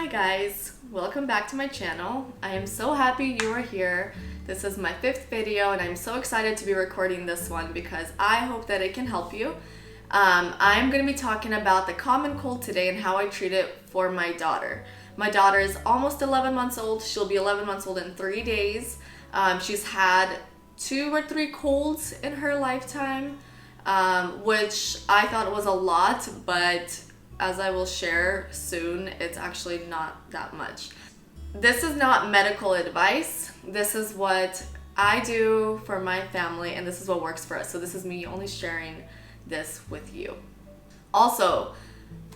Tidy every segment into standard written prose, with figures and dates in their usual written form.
guys, welcome back to my channel. I am so happy you are here. This is my 5th video and I'm so excited to be recording this one because I hope that it can help you. I'm going to be talking about the common cold today and how I treat it for my daughter. My daughter is almost 11 months old. She'll be 11 months old in 3 days. She's had 2 or 3 colds in her lifetime, which I thought was a lot, but as I will share soon, it's actually not that much. This is not medical advice. This is what I do for my family and this is what works for us. So this is me only sharing this with you. Also,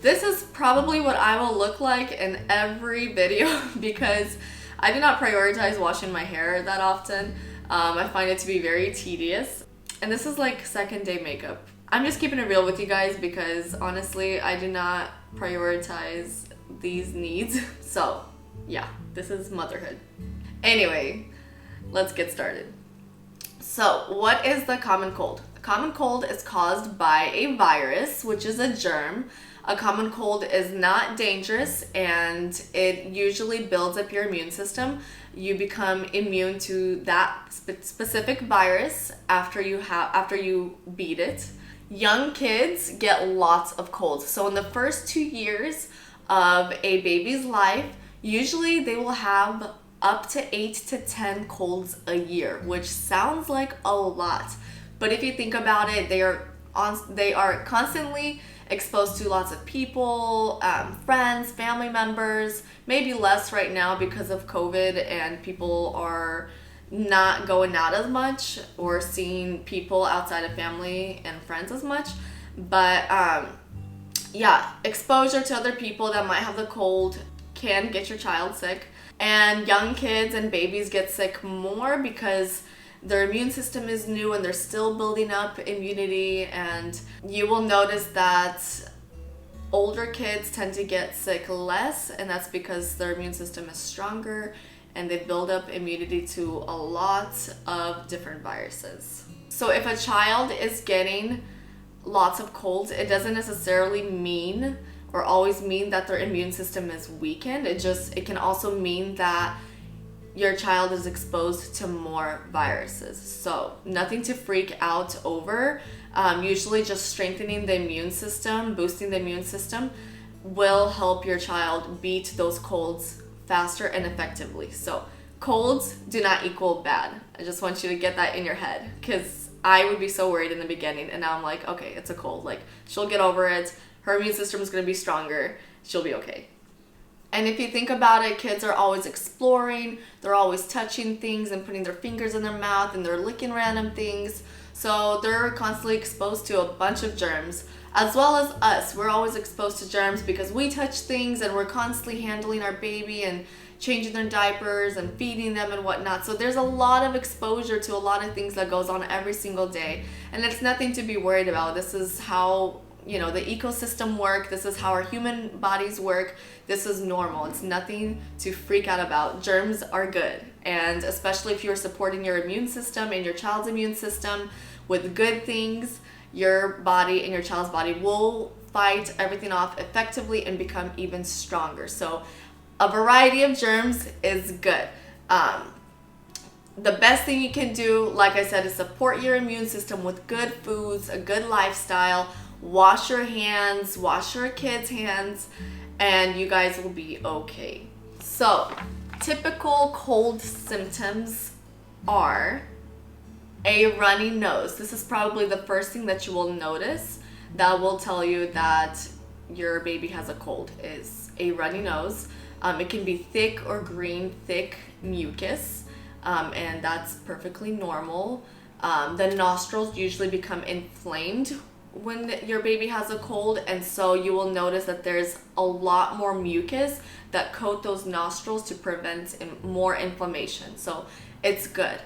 this is probably what I will look like in every video because I do not prioritize washing my hair that often. I find it to be very tedious. And this is like second day makeup. I'm just keeping it real with you guys because honestly, I do not prioritize these needs. So yeah, this is motherhood. Anyway, let's get started. So what is the common cold? The common cold is caused by a virus, which is a germ. A common cold is not dangerous and it usually builds up your immune system. You become immune to that specific virus after you beat it. Young kids get lots of colds. So in the first 2 years of a baby's life, usually they will have up to 8 to 10 colds a year, which sounds like a lot. But if you think about it, they are constantly exposed to lots of people, friends, family members, maybe less right now because of COVID and people are not going out as much or seeing people outside of family and friends as much. But yeah, exposure to other people that might have the cold can get your child sick. And young kids and babies get sick more because their immune system is new and they're still building up immunity. And you will notice that older kids tend to get sick less, and that's because their immune system is stronger and they build up immunity to a lot of different viruses. So if a child is getting lots of colds, it doesn't necessarily mean or always mean that their immune system is weakened. It can also mean that your child is exposed to more viruses. So nothing to freak out over. Usually just strengthening the immune system, boosting the immune system will help your child beat those colds faster and effectively. So colds do not equal bad. I just want you to get that in your head because I would be so worried in the beginning and now I'm like, okay, it's a cold. Like she'll get over it. Her immune system is going to be stronger. She'll be okay. And if you think about it, kids are always exploring. They're always touching things and putting their fingers in their mouth and they're licking random things. So they're constantly exposed to a bunch of germs, as well as us. We're always exposed to germs because we touch things and we're constantly handling our baby and changing their diapers and feeding them and whatnot. So there's a lot of exposure to a lot of things that goes on every single day. And it's nothing to be worried about. This is how the ecosystem work. This is how our human bodies work. This is normal. It's nothing to freak out about. Germs are good. And especially if you're supporting your immune system and your child's immune system with good things, your body and your child's body will fight everything off effectively and become even stronger. So a variety of germs is good. The best thing you can do, like I said, is support your immune system with good foods, a good lifestyle. Wash your hands, wash your kids' hands, and you guys will be okay. So, typical cold symptoms are a runny nose. This is probably the first thing that you will notice that will tell you that your baby has a cold is a runny nose. It can be thick or green, thick mucus, and that's perfectly normal. The nostrils usually become inflamed when your baby has a cold, and so you will notice that there's a lot more mucus that coat those nostrils to prevent more inflammation. So it's good.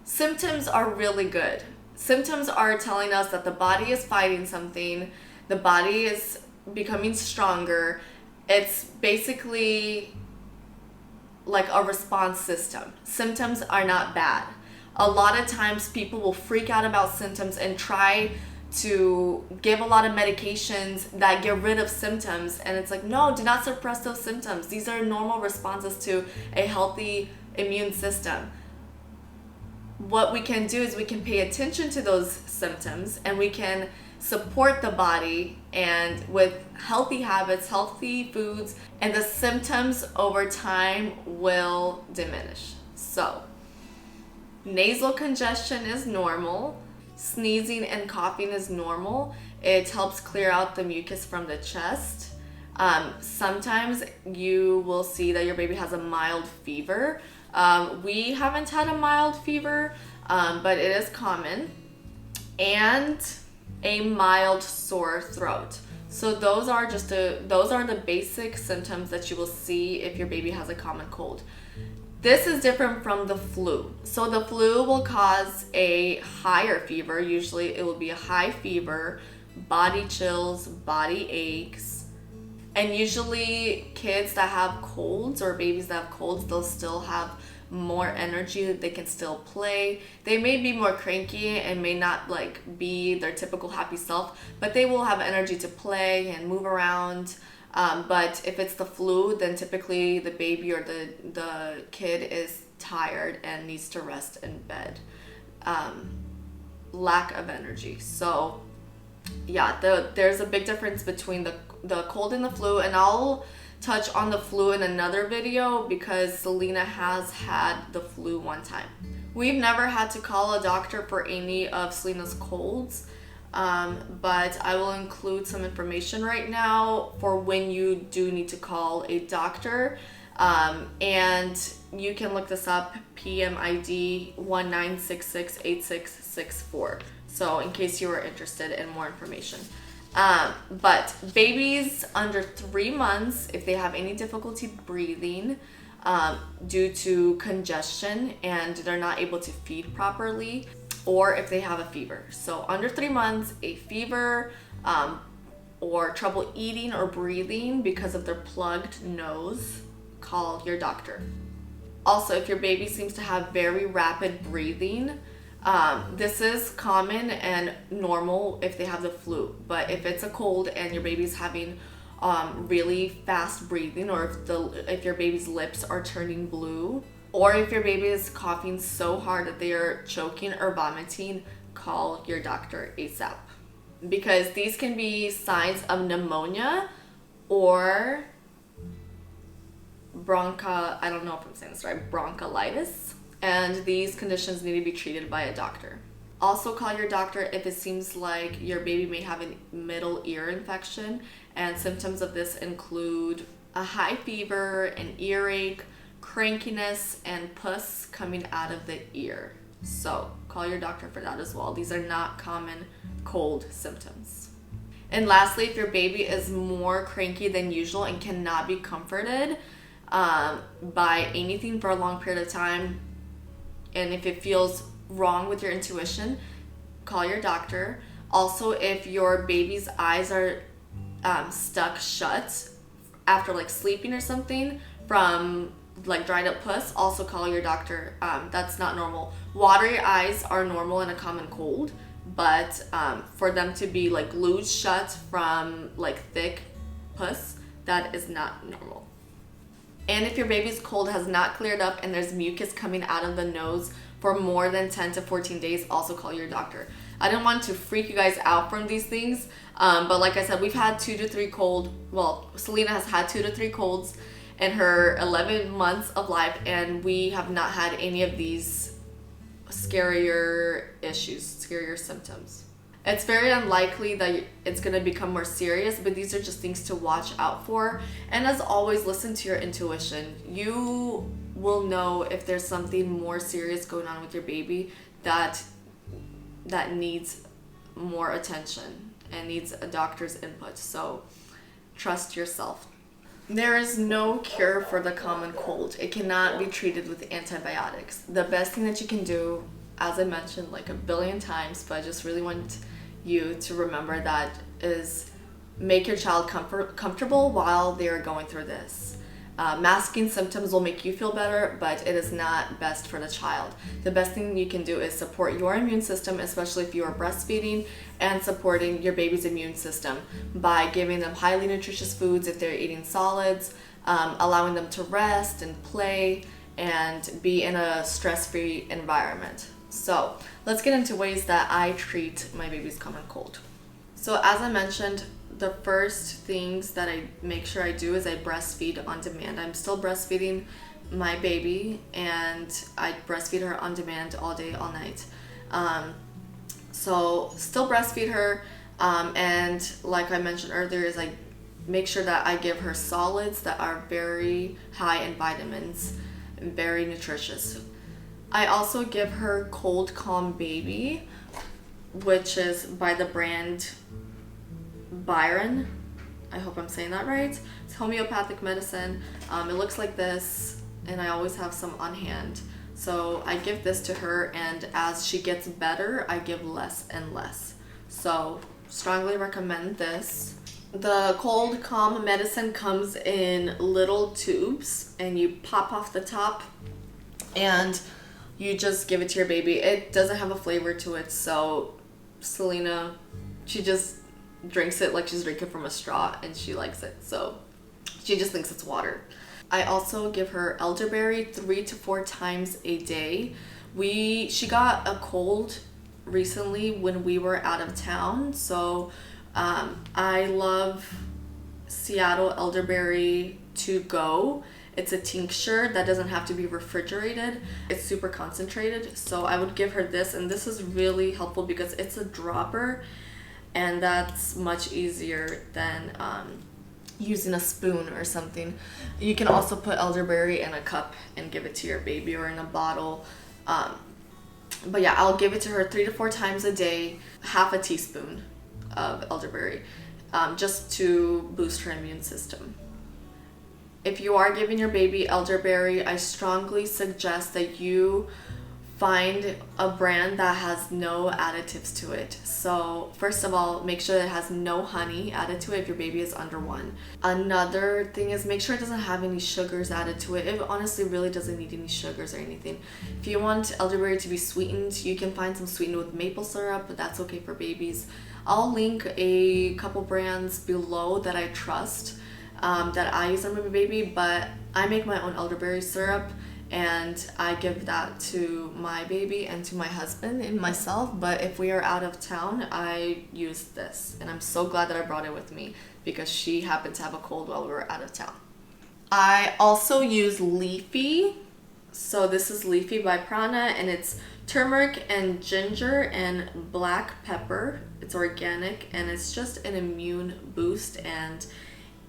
Symptoms are really good. Symptoms are telling us that the body is fighting something, the body is becoming stronger. It's basically like a response system. Symptoms are not bad. A lot of times people will freak out about symptoms and try to give a lot of medications that get rid of symptoms, and it's like, no, do not suppress those symptoms. These are normal responses to a healthy immune system. What we can do is we can pay attention to those symptoms, and we can support the body and with healthy habits, healthy foods, and the symptoms over time will diminish. So nasal congestion is normal. Sneezing and coughing is normal. It helps clear out the mucus from the chest. Sometimes you will see that your baby has a mild fever. We haven't had a mild fever, but it is common. And a mild sore throat. So those are the basic symptoms that you will see if your baby has a common cold. This is different from the flu. So the flu will cause a higher fever. Usually it will be a high fever, body chills, body aches. And usually kids that have colds or babies that have colds, they'll still have more energy. They can still play. They may be more cranky and may not like be their typical happy self, but they will have energy to play and move around. But if it's the flu, then typically the baby or the kid is tired and needs to rest in bed. Lack of energy. So yeah, there's a big difference between the cold and the flu, and I'll touch on the flu in another video because Selena has had the flu one time. We've never had to call a doctor for any of Selena's colds. But I will include some information right now for when you do need to call a doctor. And you can look this up, PMID 19668664. So in case you are interested in more information. But babies under 3 months, if they have any difficulty breathing due to congestion and they're not able to feed properly, or if they have a fever. So under 3 months, a fever or trouble eating or breathing because of their plugged nose, call your doctor. Also, if your baby seems to have very rapid breathing, this is common and normal if they have the flu. But if it's a cold and your baby's having really fast breathing, or if your baby's lips are turning blue, or if your baby is coughing so hard that they are choking or vomiting, call your doctor ASAP. Because these can be signs of pneumonia or I don't know if I'm saying this right, bronchiolitis. And these conditions need to be treated by a doctor. Also call your doctor if it seems like your baby may have a middle ear infection. And symptoms of this include a high fever, an earache, crankiness, and pus coming out of the ear. So call your doctor for that as well. These are not common cold symptoms. And lastly, if your baby is more cranky than usual and cannot be comforted by anything for a long period of time, and if it feels wrong with your intuition, call your doctor. Also, if your baby's eyes are stuck shut after like sleeping or something from like dried up pus, also call your doctor. That's not normal. Watery eyes are normal in a common cold, but for them to be like glued shut from like thick pus, that is not normal. And if your baby's cold has not cleared up and there's mucus coming out of the nose for more than 10 to 14 days, also call your doctor. I don't want to freak you guys out from these things, but like I said, we've had 2 to 3 Selena has had 2 to 3 colds in her 11 months of life, and we have not had any of these scarier symptoms. It's very unlikely that it's going to become more serious, but these are just things to watch out for. And as always, listen to your intuition. You will know if there's something more serious going on with your baby that needs more attention and needs a doctor's input. So trust yourself. There is no cure for the common cold. It cannot be treated with antibiotics. The best thing that you can do, as I mentioned like a billion times, but I just really want you to remember that, is make your child comfortable while they're going through this. Masking symptoms will make you feel better, but it is not best for the child. The best thing you can do is support your immune system, especially if you are breastfeeding, and supporting your baby's immune system by giving them highly nutritious foods if they're eating solids, allowing them to rest and play and be in a stress-free environment. So let's get into ways that I treat my baby's common cold. So as I mentioned, the first things that I make sure I do is I breastfeed on demand. I'm still breastfeeding my baby, and I breastfeed her on demand all day, all night. So still breastfeed her, and like I mentioned earlier, is I make sure that I give her solids that are very high in vitamins, very nutritious. I also give her Cold Calm Baby, which is by the brand Byron. I hope I'm saying that right. It's homeopathic medicine. It looks like this, and I always have some on hand. So I give this to her, and as she gets better, I give less and less. So strongly recommend this. The Cold Calm medicine comes in little tubes, and you pop off the top, and you just give it to your baby. It doesn't have a flavor to it, so Selena, she just drinks it like she's drinking from a straw, and she likes it, so she just thinks it's water. I also give her elderberry 3 to 4 times a day. She got a cold recently when we were out of town, so I love Seattle elderberry to go. It's a tincture that doesn't have to be refrigerated. It's super concentrated, so I would give her this, and this is really helpful because it's a dropper, and that's much easier than using a spoon or something. You can also put elderberry in a cup and give it to your baby, or in a bottle. But yeah, I'll give it to her 3 to 4 times a day, half a teaspoon of elderberry, just to boost her immune system. If you are giving your baby elderberry, I strongly suggest that you find a brand that has no additives to it. So first of all, make sure that it has no honey added to it if your baby is under 1. Another thing is make sure it doesn't have any sugars added to it. It honestly really doesn't need any sugars or anything. If you want elderberry to be sweetened, you can find some sweetened with maple syrup, but that's okay for babies. I'll link a couple brands below that I trust, that I use on my baby, but I make my own elderberry syrup, and I give that to my baby and to my husband and myself. But if we are out of town, I use this, and I'm so glad that I brought it with me because she happened to have a cold while we were out of town. I also use Leafy. So this is Leafy by Prana, and it's turmeric and ginger and black pepper. It's organic, and it's just an immune boost and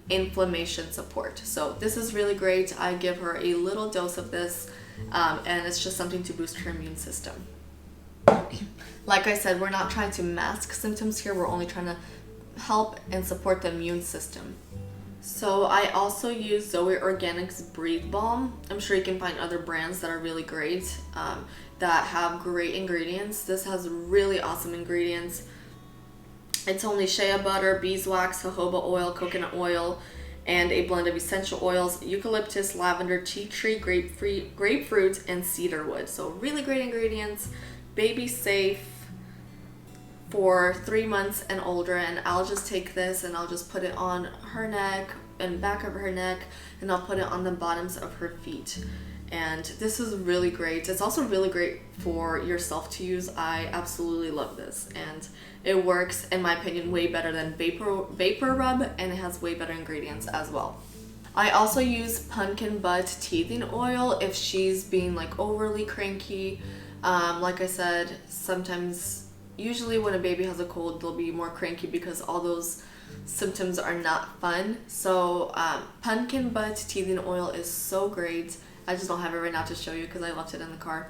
inflammation support. So this is really great. I give her a little dose of this, and it's just something to boost her immune system. Like I said, we're not trying to mask symptoms here. We're only trying to help and support the immune system. So I also use Zoe Organics Breathe Balm. I'm sure you can find other brands that are really great, that have great ingredients. This has really awesome ingredients. It's only shea butter, beeswax, jojoba oil, coconut oil, and a blend of essential oils, eucalyptus, lavender, tea tree, grapefruit, and cedarwood. So really great ingredients, baby safe for 3 months and older. And I'll just take this and I'll just put it on her neck and back of her neck, and I'll put it on the bottoms of her feet. And this is really great. It's also really great for yourself to use. I absolutely love this, and it works, in my opinion, way better than vapor rub, and it has way better ingredients as well. I also use pumpkin butt teething oil if she's being like overly cranky. Like I said, sometimes, usually when a baby has a cold, they'll be more cranky because all those symptoms are not fun. So pumpkin butt teething oil is so great. I just don't have it right now to show you because I left it in the car.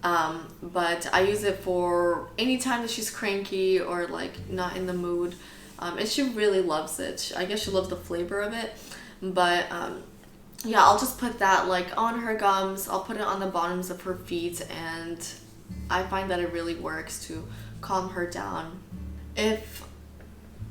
But I use it for any time that she's cranky or like not in the mood. And she really loves it. I guess she loves the flavor of it. But yeah, I'll just put that like on her gums. I'll put it on the bottoms of her feet, and I find that it really works to calm her down. If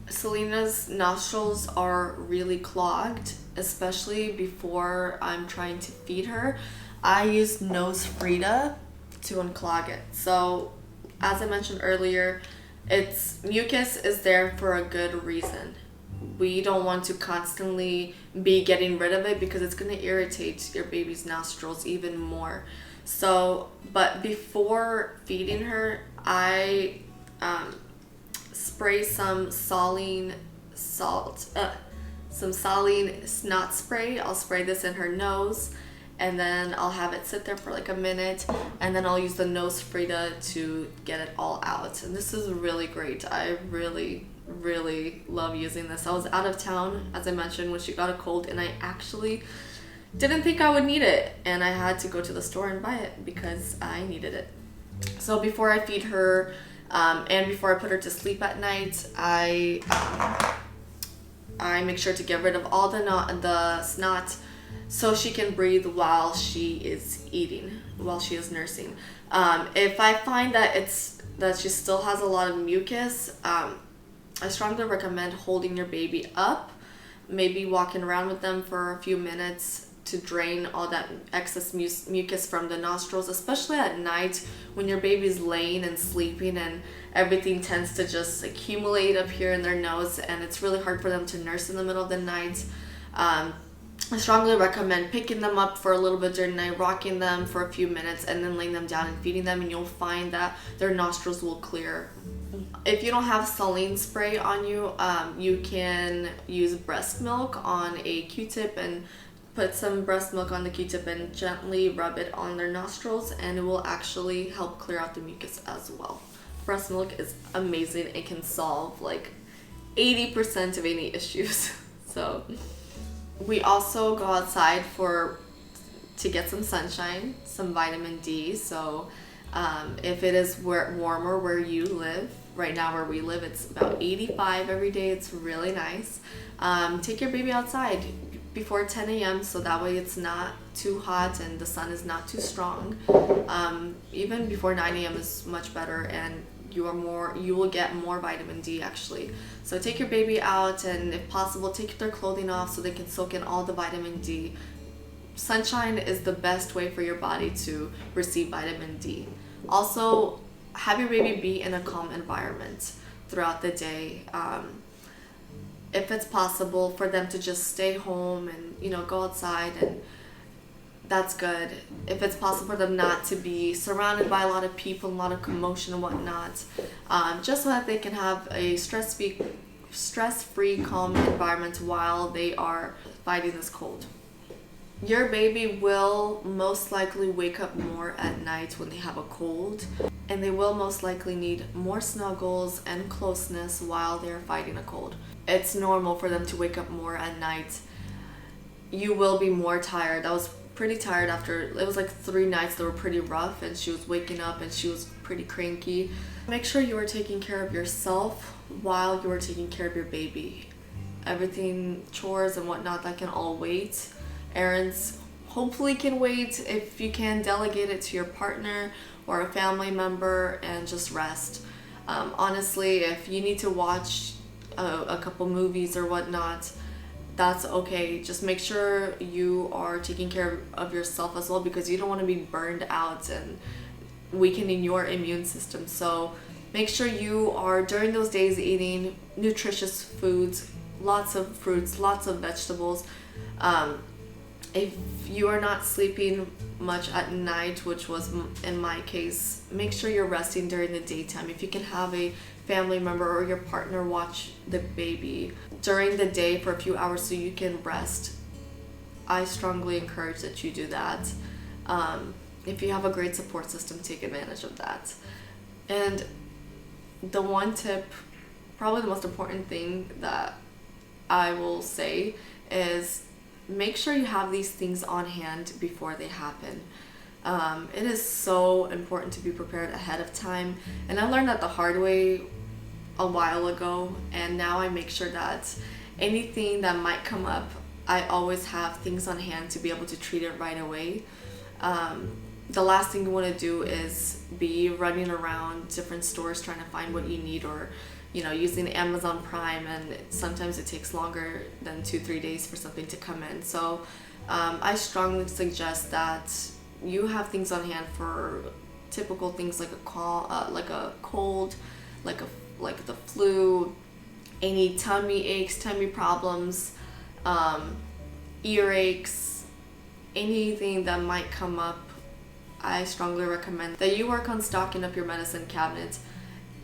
Selena's nostrils are really clogged, especially before I'm trying to feed her. I use Nose Frida to unclog it. So, as I mentioned earlier, its mucus is there for a good reason. We don't want to constantly be getting rid of it because it's going to irritate your baby's nostrils even more. So, but before feeding her, I spray some saline snot spray. I'll spray this in her nose, and then I'll have it sit there for like a minute, and then I'll use the Nose Frida to get it all out. And this is really great. I really love using this. I was out of town, as I mentioned, when she got a cold, and I actually didn't think I would need it, and I had to go to the store and buy it because I needed it. So before I feed her, and before I put her to sleep at night, I make sure to get rid of all the snot so she can breathe while she is eating, while she is nursing. If I find that she still has a lot of mucus, I strongly recommend holding your baby up, maybe walking around with them for a few minutes to drain all that excess mucus from the nostrils, especially at night when your baby's laying and sleeping and everything tends to just accumulate up here in their nose, and it's really hard for them to nurse in the middle of the night. I strongly recommend picking them up for a little bit during the night, rocking them for a few minutes, and then laying them down and feeding them, and you'll find that their nostrils will clear. If you don't have saline spray on you, you can use breast milk on a Q-tip and put some breast milk on the Q-tip and gently rub it on their nostrils, and it will actually help clear out the mucus as well. Breast milk is amazing. It can solve like 80% of any issues. So we also go outside to get some sunshine, some vitamin D. So if it is warmer where you live, right now where we live, it's about 85 every day. It's really nice. Take your baby outside before 10 a.m. so that way it's not too hot and the sun is not too strong. Even before 9 a.m. is much better, and you will get more vitamin D actually. So take your baby out, and if possible, take their clothing off so they can soak in all the vitamin D. Sunshine is the best way for your body to receive vitamin D. Also, have your baby be in a calm environment throughout the day. If it's possible for them to just stay home and go outside, and that's good. If it's possible for them not to be surrounded by a lot of people, a lot of commotion and whatnot, just so that they can have a stress-free, calm environment while they are fighting this cold. Your baby will most likely wake up more at night when they have a cold, and they will most likely need more snuggles and closeness while they're fighting a cold. It's normal for them to wake up more at night. You will be more tired. I was pretty tired after, it was like 3 nights that were pretty rough, and she was waking up and she was pretty cranky. Make sure you are taking care of yourself while you are taking care of your baby. Everything, chores and whatnot, that can all wait. Errands hopefully can wait. If you can, delegate it to your partner or a family member and just rest. Honestly, if you need to watch a couple movies or whatnot, that's okay. Just make sure you are taking care of yourself as well, because you don't want to be burned out and weakening your immune system. So make sure you are during those days eating nutritious foods, lots of fruits, lots of vegetables. If you are not sleeping much at night, which was in my case, make sure you're resting during the daytime. If you can have a family member or your partner watch the baby during the day for a few hours so you can rest, I strongly encourage that you do that. If you have a great support system, take advantage of that. And the one tip, probably the most important thing that I will say, is make sure you have these things on hand before they happen. It is so important to be prepared ahead of time, and I learned that the hard way a while ago, and now I make sure that anything that might come up, I always have things on hand to be able to treat it right away. The last thing you want to do is be running around different stores trying to find what you need, or using Amazon Prime, and sometimes it takes longer than 2-3 days for something to come in. So I strongly suggest that you have things on hand for typical things like a cold, like the flu, any tummy aches, tummy problems, earaches, anything that might come up. I strongly recommend that you work on stocking up your medicine cabinet.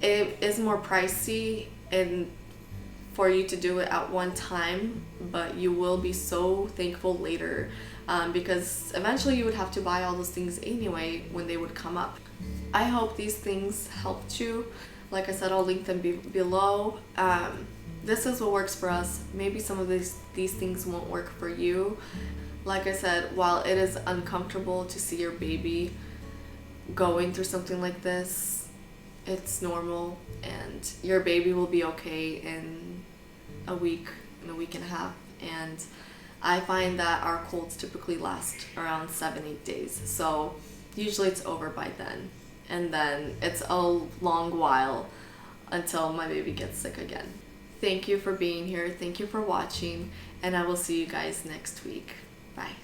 It is more pricey and for you to do it at one time, but you will be so thankful later, because eventually you would have to buy all those things anyway when they would come up. I hope these things helped you. Like I said, I'll link them below. This is what works for us. Maybe some of these things won't work for you. Like I said, while it is uncomfortable to see your baby going through something like this, it's normal, and your baby will be okay in a week and a half. And I find that our colds typically last around 7-8 days. So usually it's over by then. And then it's a long while until my baby gets sick again. Thank you for being here. Thank you for watching. And I will see you guys next week. Bye.